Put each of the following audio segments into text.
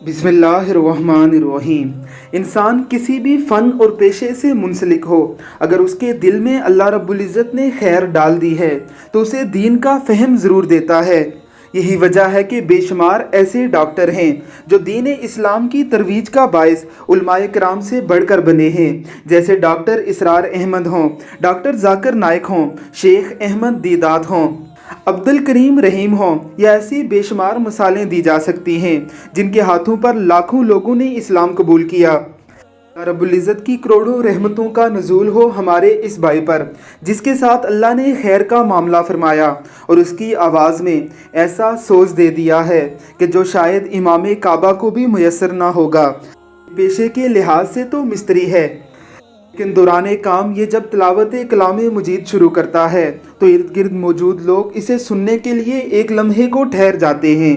बिस्मिल्लाहिर्रहमानिर्रहीम। इंसान किसी भी फ़न और पेशे से मुंसलिक हो, अगर उसके दिल में अल्लाह रब्बुल इज़्ज़त ने खैर डाल दी है तो उसे दीन का फ़हम ज़रूर देता है। यही वजह है कि बेशुमार ऐसे डॉक्टर हैं जो दीन इस्लाम की तरवीज का बायस उलमाए किराम से बढ़कर बने हैं, जैसे डॉक्टर इसरार अहमद हों, डॉक्टर जाकिर नाइक हों, शेख अहमद दीदात हों, अब्दुल करीम रहीम हों, या ऐसी बेशुमार मिसालें दी जा सकती हैं जिनके हाथों पर लाखों लोगों ने इस्लाम कबूल किया। रब्बुल इज़्ज़त की करोड़ों रहमतों का नुज़ूल हो हमारे इस भाई पर, जिसके साथ अल्लाह ने खैर का मामला फरमाया और उसकी आवाज़ में ऐसा सोच दे दिया है कि जो शायद इमाम काबा को भी मुयस्सर ना होगा। पेशे के लिहाज से तो मिस्त्री है, लेकिन दौरान काम ये जब तिलावत कलाम मजीद शुरू करता है तो इर्द गिर्द मौजूद लोग इसे सुनने के लिए एक लम्हे को ठहर जाते हैं।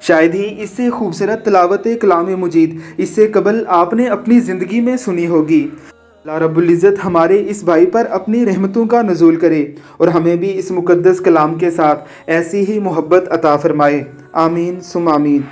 शायद ही इससे खूबसूरत तिलावत कलाम मजीद इससे कबल आपने अपनी ज़िंदगी में सुनी होगी। अल्लाह रब्बुल इज़्ज़त हमारे इस भाई पर अपनी रहमतों का नुज़ूल करे और हमें भी इस मुक़द्दस कलाम के साथ ऐसी ही मोहब्बत अता फ़रमाए। आमीन सुम आमीन।